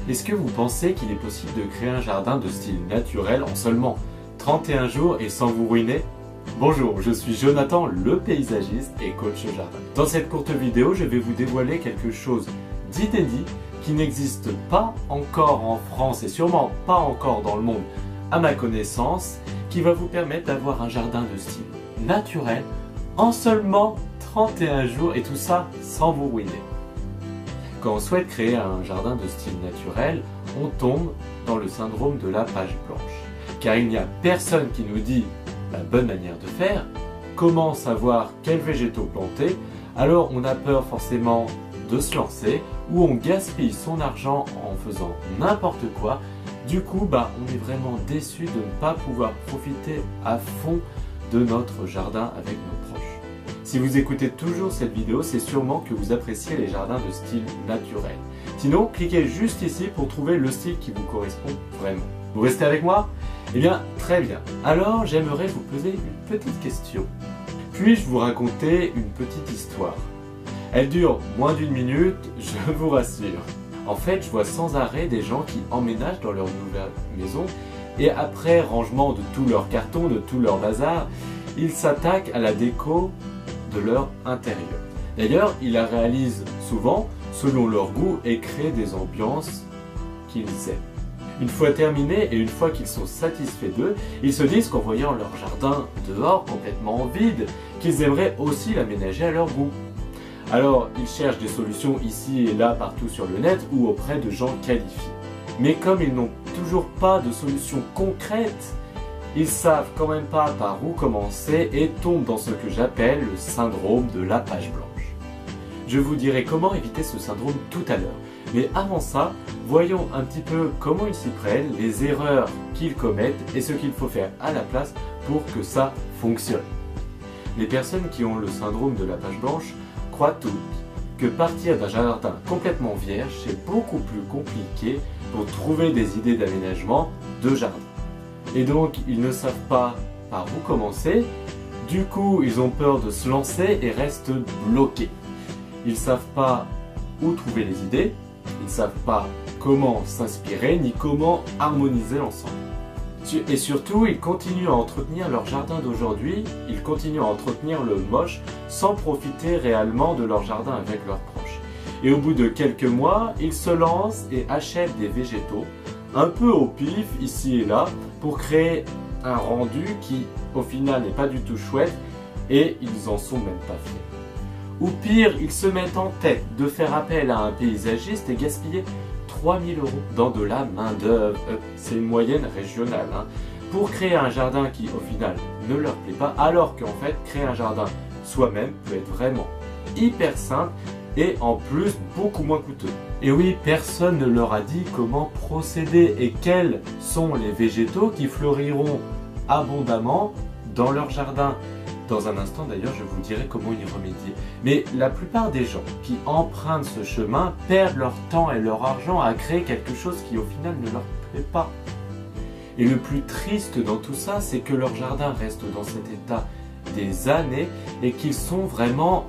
Est-ce que vous pensez qu'il est possible de créer un jardin de style naturel en seulement 31 jours et sans vous ruiner? Bonjour, je suis Jonathan, le paysagiste et coach jardin. Dans cette courte vidéo, je vais vous dévoiler quelque chose d'inédit qui n'existe pas encore en France et sûrement pas encore dans le monde à ma connaissance, qui va vous permettre d'avoir un jardin de style naturel en seulement 31 jours et tout ça sans vous ruiner. Quand on souhaite créer un jardin de style naturel, on tombe dans le syndrome de la page blanche. Car il n'y a personne qui nous dit la bonne manière de faire, comment savoir quels végétaux planter, alors on a peur forcément de se lancer ou on gaspille son argent en faisant n'importe quoi. Du coup, on est vraiment déçu de ne pas pouvoir profiter à fond de notre jardin avec nos proches. Si vous écoutez toujours cette vidéo, c'est sûrement que vous appréciez les jardins de style naturel. Sinon, cliquez juste ici pour trouver le style qui vous correspond vraiment. Vous restez avec moi? Eh bien, très bien. Alors, j'aimerais vous poser une petite question. Puis-je vous raconter une petite histoire? Elle dure moins d'1 minute, je vous rassure. En fait, je vois sans arrêt des gens qui emménagent dans leur nouvelle maison et après rangement de tous leurs cartons, de tout leur bazar, ils s'attaquent à la déco de leur intérieur. D'ailleurs, ils la réalisent souvent selon leur goût et créent des ambiances qu'ils aiment. Une fois terminés et une fois qu'ils sont satisfaits d'eux, ils se disent qu'en voyant leur jardin dehors complètement vide, qu'ils aimeraient aussi l'aménager à leur goût. Alors, ils cherchent des solutions ici et là partout sur le net ou auprès de gens qualifiés. Mais comme ils n'ont toujours pas de solution concrète, ils savent quand même pas par où commencer et tombent dans ce que j'appelle le syndrome de la page blanche. Je vous dirai comment éviter ce syndrome tout à l'heure. Mais avant ça, voyons un petit peu comment ils s'y prennent, les erreurs qu'ils commettent et ce qu'il faut faire à la place pour que ça fonctionne. Les personnes qui ont le syndrome de la page blanche croient toutes que partir d'un jardin complètement vierge, c'est beaucoup plus compliqué pour trouver des idées d'aménagement de jardin. Et donc, ils ne savent pas par où commencer, du coup, ils ont peur de se lancer et restent bloqués. Ils ne savent pas où trouver les idées, ils ne savent pas comment s'inspirer, ni comment harmoniser l'ensemble. Et surtout, ils continuent à entretenir leur jardin d'aujourd'hui, ils continuent à entretenir le moche sans profiter réellement de leur jardin avec leurs proches. Et au bout de quelques mois, ils se lancent et achètent des végétaux, un peu au pif, ici et là, pour créer un rendu qui, au final, n'est pas du tout chouette et ils en sont même pas fiers. Ou pire, ils se mettent en tête de faire appel à un paysagiste et gaspiller 3 000 € dans de la main d'œuvre, c'est une moyenne régionale, pour créer un jardin qui au final ne leur plaît pas, alors qu'en fait créer un jardin soi-même peut être vraiment hyper simple et en plus beaucoup moins coûteux. Et oui, personne ne leur a dit comment procéder et quels sont les végétaux qui fleuriront abondamment dans leur jardin. Dans un instant d'ailleurs, je vous dirai comment y remédier. Mais la plupart des gens qui empruntent ce chemin perdent leur temps et leur argent à créer quelque chose qui au final ne leur plaît pas. Et le plus triste dans tout ça, c'est que leur jardin reste dans cet état des années et qu'ils sont vraiment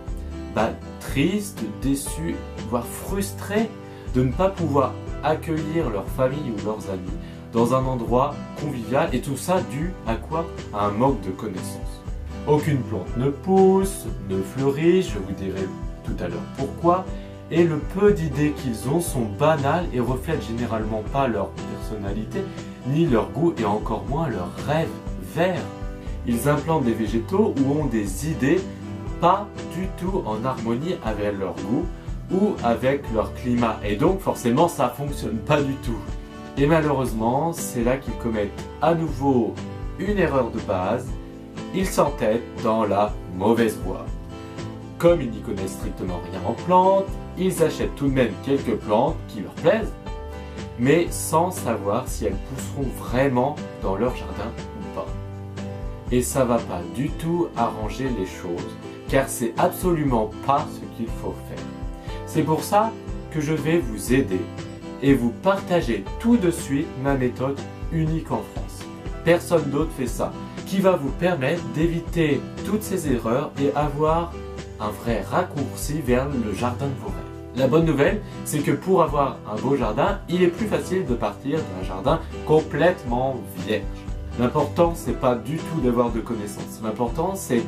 tristes, déçus, voire frustrés de ne pas pouvoir accueillir leur famille ou leurs amis dans un endroit convivial et tout ça dû à quoi? À un manque de connaissances. Aucune plante ne pousse, ne fleurit, je vous dirai tout à l'heure pourquoi, et le peu d'idées qu'ils ont sont banales et reflètent généralement pas leur personnalité, ni leur goût et encore moins leurs rêves verts. Ils implantent des végétaux ou ont des idées pas du tout en harmonie avec leur goût ou avec leur climat, et donc forcément ça fonctionne pas du tout. Et malheureusement, c'est là qu'ils commettent à nouveau une erreur de base. Ils s'entêtent dans la mauvaise voie. Comme ils n'y connaissent strictement rien en plantes, ils achètent tout de même quelques plantes qui leur plaisent, mais sans savoir si elles pousseront vraiment dans leur jardin ou pas. Et ça va pas du tout arranger les choses, car c'est absolument pas ce qu'il faut faire. C'est pour ça que je vais vous aider et vous partager tout de suite ma méthode unique en France. Personne d'autre fait ça, qui va vous permettre d'éviter toutes ces erreurs et avoir un vrai raccourci vers le jardin de vos rêves. La bonne nouvelle, c'est que pour avoir un beau jardin, il est plus facile de partir d'un jardin complètement vierge. L'important, c'est pas du tout d'avoir de connaissances. L'important, c'est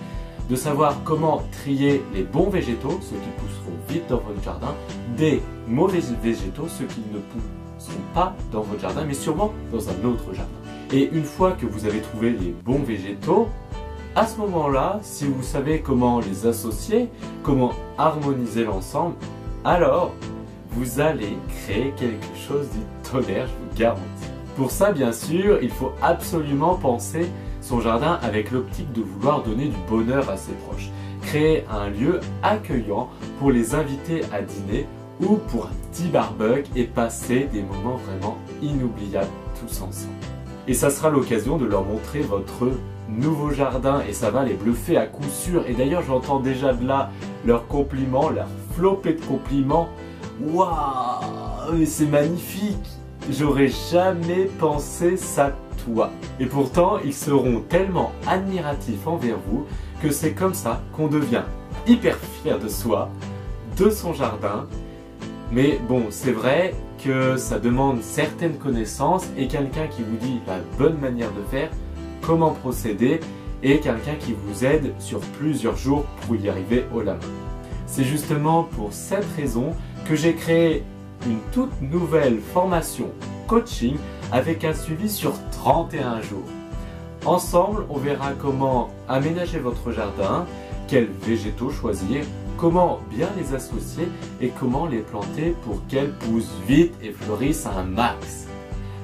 de savoir comment trier les bons végétaux, ceux qui pousseront vite dans votre jardin, des mauvais végétaux, ceux qui ne pousseront pas dans votre jardin, mais sûrement dans un autre jardin. Et une fois que vous avez trouvé les bons végétaux, à ce moment-là, si vous savez comment les associer, comment harmoniser l'ensemble, alors vous allez créer quelque chose du tonnerre, je vous garantis. Pour ça, bien sûr, il faut absolument penser son jardin avec l'optique de vouloir donner du bonheur à ses proches. Créer un lieu accueillant pour les inviter à dîner ou pour un petit barbecue et passer des moments vraiment inoubliables tous ensemble. Et ça sera l'occasion de leur montrer votre nouveau jardin et ça va les bluffer à coup sûr. Et d'ailleurs, j'entends déjà de là leurs compliments, leur flopée de compliments. Waouh, c'est magnifique! J'aurais jamais pensé ça toi. Et pourtant, ils seront tellement admiratifs envers vous que c'est comme ça qu'on devient hyper fier de soi, de son jardin. Mais bon, c'est vrai que ça demande certaines connaissances et quelqu'un qui vous dit la bonne manière de faire, comment procéder et quelqu'un qui vous aide sur plusieurs jours pour y arriver haut la main. C'est justement pour cette raison que j'ai créé une toute nouvelle formation coaching avec un suivi sur 31 jours. Ensemble, on verra comment aménager votre jardin, quels végétaux choisir, comment bien les associer et comment les planter pour qu'elles poussent vite et fleurissent un max.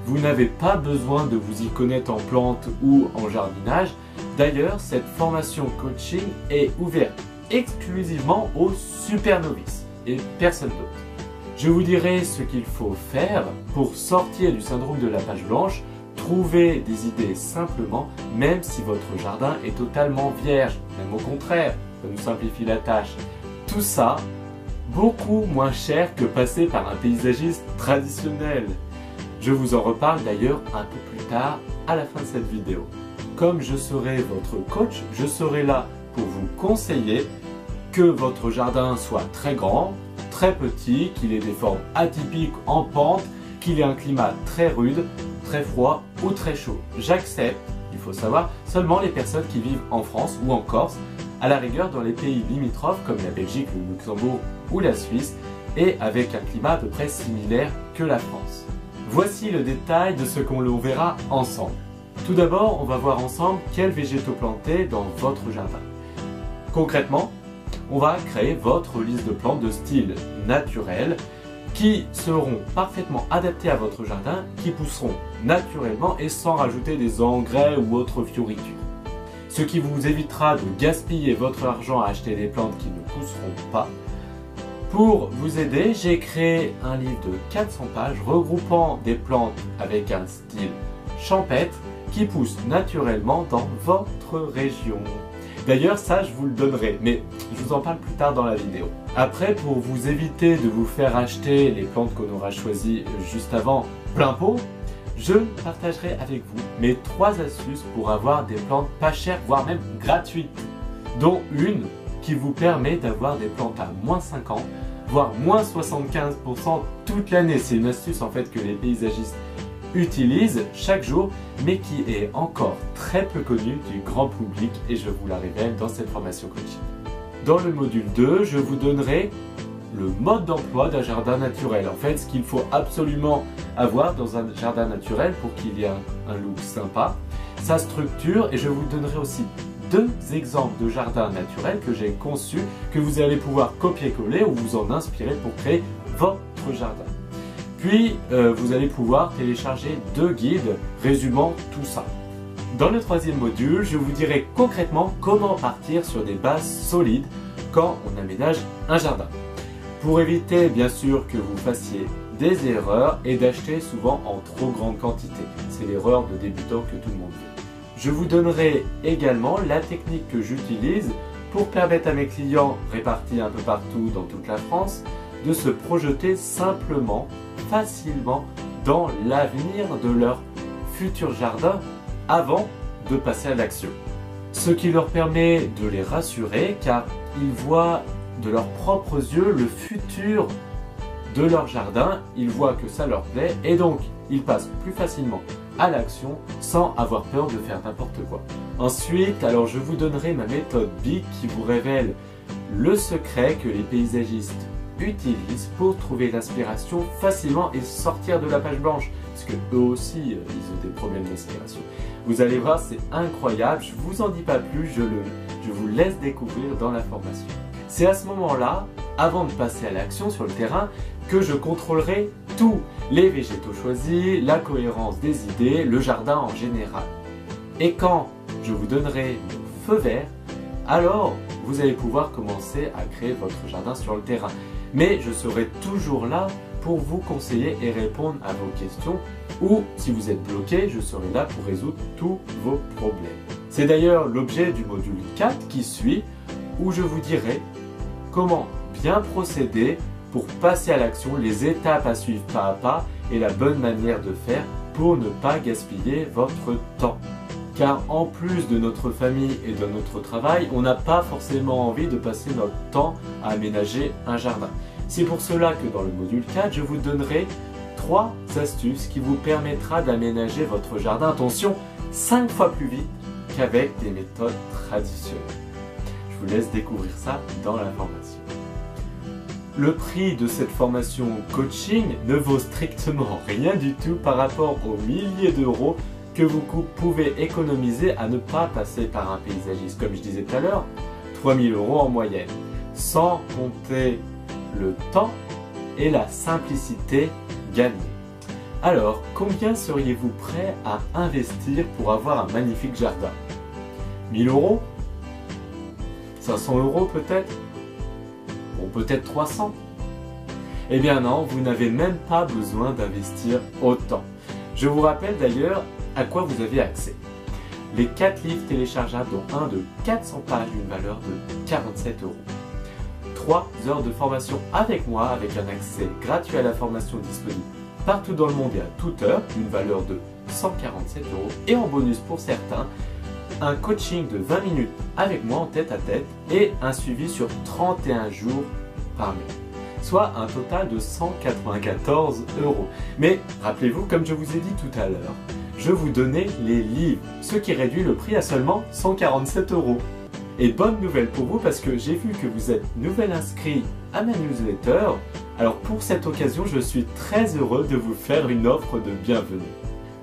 Vous n'avez pas besoin de vous y connaître en plantes ou en jardinage. D'ailleurs, cette formation coaching est ouverte exclusivement aux super novices et personne d'autre. Je vous dirai ce qu'il faut faire pour sortir du syndrome de la page blanche, trouver des idées simplement, même si votre jardin est totalement vierge, même au contraire, ça nous simplifie la tâche. Tout ça, beaucoup moins cher que passer par un paysagiste traditionnel. Je vous en reparle d'ailleurs un peu plus tard à la fin de cette vidéo. Comme je serai votre coach, je serai là pour vous conseiller que votre jardin soit très grand, très petit, qu'il ait des formes atypiques en pente, qu'il ait un climat très rude, très froid ou très chaud. J'accepte, il faut savoir, seulement les personnes qui vivent en France ou en Corse, à la rigueur dans les pays limitrophes comme la Belgique, le Luxembourg ou la Suisse, et avec un climat à peu près similaire que la France. Voici le détail de ce qu'on verra ensemble. Tout d'abord, on va voir ensemble quels végétaux planter dans votre jardin. Concrètement, on va créer votre liste de plantes de style naturel qui seront parfaitement adaptées à votre jardin, qui pousseront naturellement et sans rajouter des engrais ou autres fioritures. Ce qui vous évitera de gaspiller votre argent à acheter des plantes qui ne pousseront pas. Pour vous aider, j'ai créé un livre de 400 pages regroupant des plantes avec un style champêtre qui poussent naturellement dans votre région. D'ailleurs, ça, je vous le donnerai, mais je vous en parle plus tard dans la vidéo. Après, pour vous éviter de vous faire acheter les plantes qu'on aura choisies juste avant plein pot, je partagerai avec vous mes 3 astuces pour avoir des plantes pas chères, voire même gratuites, dont une qui vous permet d'avoir des plantes à moins 50, voire moins 75% toute l'année. C'est une astuce en fait que les paysagistes utilisent chaque jour, mais qui est encore très peu connue du grand public et je vous la révèle dans cette formation coaching. Dans le module 2, je vous donnerai le mode d'emploi d'un jardin naturel. En fait, ce qu'il faut absolument avoir dans un jardin naturel pour qu'il y ait un look sympa, sa structure, et je vous donnerai aussi 2 exemples de jardins naturels que j'ai conçus, que vous allez pouvoir copier-coller ou vous en inspirer pour créer votre jardin. Puis, vous allez pouvoir télécharger 2 guides résumant tout ça. Dans le 3e module, je vous dirai concrètement comment partir sur des bases solides quand on aménage un jardin. Pour éviter bien sûr que vous fassiez des erreurs et d'acheter souvent en trop grande quantité. C'est l'erreur de débutant que tout le monde fait. Je vous donnerai également la technique que j'utilise pour permettre à mes clients répartis un peu partout dans toute la France de se projeter simplement, facilement dans l'avenir de leur futur jardin avant de passer à l'action. Ce qui leur permet de les rassurer car ils voient de leurs propres yeux le futur de leur jardin, ils voient que ça leur plaît et donc ils passent plus facilement à l'action sans avoir peur de faire n'importe quoi. Ensuite, alors je vous donnerai ma méthode BIC qui vous révèle le secret que les paysagistes utilisent pour trouver l'inspiration facilement et sortir de la page blanche, parce que eux aussi ils ont des problèmes d'inspiration. Vous allez voir, c'est incroyable, je vous en dis pas plus, je vous laisse découvrir dans la formation. C'est à ce moment-là, avant de passer à l'action sur le terrain, que je contrôlerai tous les végétaux choisis, la cohérence des idées, le jardin en général. Et quand je vous donnerai mon feu vert, alors vous allez pouvoir commencer à créer votre jardin sur le terrain. Mais je serai toujours là pour vous conseiller et répondre à vos questions, ou si vous êtes bloqué, je serai là pour résoudre tous vos problèmes. C'est d'ailleurs l'objet du module 4 qui suit, où je vous dirai comment bien procéder pour passer à l'action, les étapes à suivre pas à pas et la bonne manière de faire pour ne pas gaspiller votre temps. Car en plus de notre famille et de notre travail, on n'a pas forcément envie de passer notre temps à aménager un jardin. C'est pour cela que dans le module 4, je vous donnerai 3 astuces qui vous permettra d'aménager votre jardin, attention, 5 fois plus vite qu'avec des méthodes traditionnelles. Je vous laisse découvrir ça dans la formation. Le prix de cette formation coaching ne vaut strictement rien du tout par rapport aux milliers d'euros que vous pouvez économiser à ne pas passer par un paysagiste. Comme je disais tout à l'heure, 3 000 € en moyenne, sans compter le temps et la simplicité gagnée. Alors, combien seriez-vous prêt à investir pour avoir un magnifique jardin? 1 000 €? 500 € peut-être? Bon, peut-être 300. Eh bien non, vous n'avez même pas besoin d'investir autant. Je vous rappelle d'ailleurs à quoi vous avez accès. Les 4 livres téléchargeables, dont un de 400 pages d'une valeur de 47 €. 3 heures de formation avec moi, avec un accès gratuit à la formation disponible partout dans le monde et à toute heure, d'une valeur de 147 €. Et en bonus pour certains, un coaching de 20 minutes avec moi en tête-à-tête et un suivi sur 31 jours par mail. Soit un total de 194 €. Mais rappelez-vous, comme je vous ai dit tout à l'heure, je vous donnais les livres, ce qui réduit le prix à seulement 147 €. Et bonne nouvelle pour vous parce que j'ai vu que vous êtes nouvel inscrit à ma newsletter. Alors pour cette occasion, je suis très heureux de vous faire une offre de bienvenue.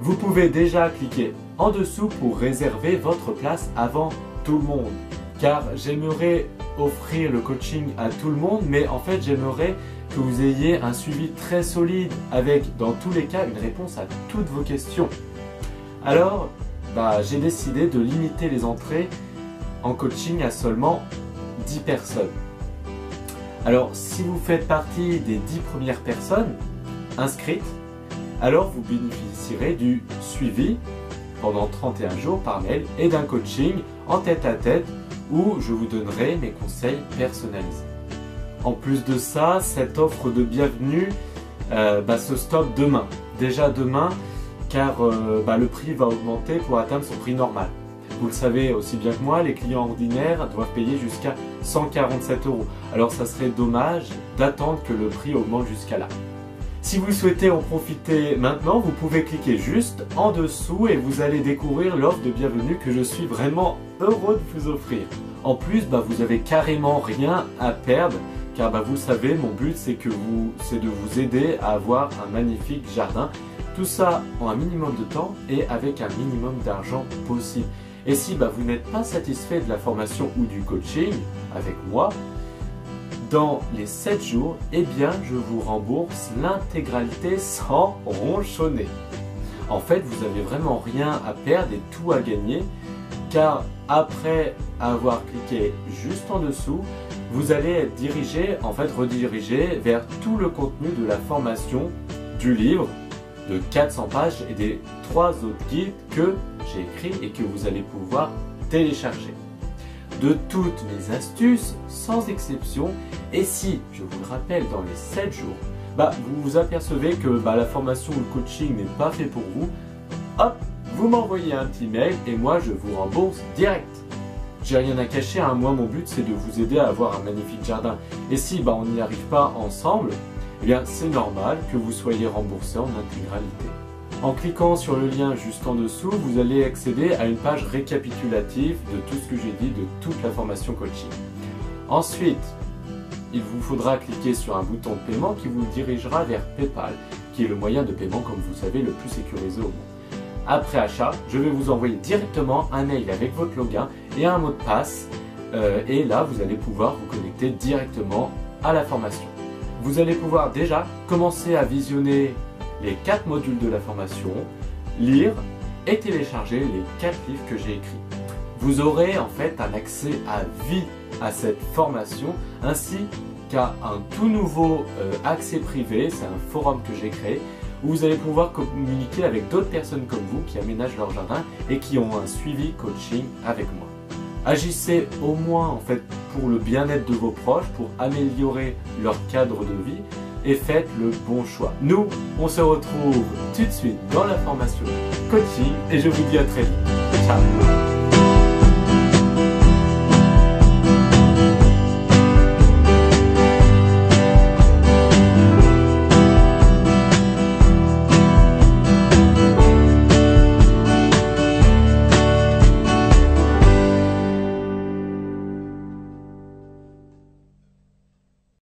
Vous pouvez déjà cliquer en dessous pour réserver votre place avant tout le monde. Car j'aimerais offrir le coaching à tout le monde, mais en fait j'aimerais que vous ayez un suivi très solide avec, dans tous les cas, une réponse à toutes vos questions. Alors, j'ai décidé de limiter les entrées en coaching à seulement 10 personnes. Alors, si vous faites partie des 10 premières personnes inscrites, alors vous bénéficierez du suivi pendant 31 jours par mail et d'un coaching en tête-à-tête où je vous donnerai mes conseils personnalisés. En plus de ça, cette offre de bienvenue se stoppe demain. Déjà demain, car le prix va augmenter pour atteindre son prix normal. Vous le savez aussi bien que moi, les clients ordinaires doivent payer jusqu'à 147 €. Alors ça serait dommage d'attendre que le prix augmente jusqu'à là. Si vous souhaitez en profiter maintenant, vous pouvez cliquer juste en dessous et vous allez découvrir l'offre de bienvenue que je suis vraiment heureux de vous offrir. En plus, vous avez carrément rien à perdre car vous le savez, mon but c'est de vous aider à avoir un magnifique jardin. Tout ça en un minimum de temps et avec un minimum d'argent possible. Et si vous n'êtes pas satisfait de la formation ou du coaching avec moi, dans les 7 jours, eh bien je vous rembourse l'intégralité sans ronchonner. En fait, vous n'avez vraiment rien à perdre et tout à gagner, car après avoir cliqué juste en dessous, vous allez être dirigé, redirigé vers tout le contenu de la formation, du livre de 400 pages et des 3 autres guides que j'ai écrits et que vous allez pouvoir télécharger. De toutes mes astuces, sans exception, et si, je vous le rappelle, dans les 7 jours, vous vous apercevez que la formation ou le coaching n'est pas fait pour vous, hop, vous m'envoyez un petit mail et moi je vous rembourse direct. J'ai rien à cacher, moi mon but c'est de vous aider à avoir un magnifique jardin. Et si on n'y arrive pas ensemble, eh bien c'est normal que vous soyez remboursé en intégralité. En cliquant sur le lien juste en dessous, vous allez accéder à une page récapitulative de tout ce que j'ai dit, de toute la formation coaching. Ensuite, il vous faudra cliquer sur un bouton de paiement qui vous dirigera vers PayPal, qui est le moyen de paiement, comme vous savez, le plus sécurisé au monde. Après achat, je vais vous envoyer directement un mail avec votre login et un mot de passe, et là vous allez pouvoir vous connecter directement à la formation. Vous allez pouvoir déjà commencer à visionner les 4 modules de la formation, lire et télécharger les 4 livres que j'ai écrits. Vous aurez en fait un accès à vie à cette formation ainsi qu'à un tout nouveau accès privé, c'est un forum que j'ai créé où vous allez pouvoir communiquer avec d'autres personnes comme vous qui aménagent leur jardin et qui ont un suivi coaching avec moi. Agissez au moins en fait pour le bien-être de vos proches, pour améliorer leur cadre de vie et faites le bon choix. Nous, on se retrouve tout de suite dans la formation coaching et je vous dis à très vite. Ciao!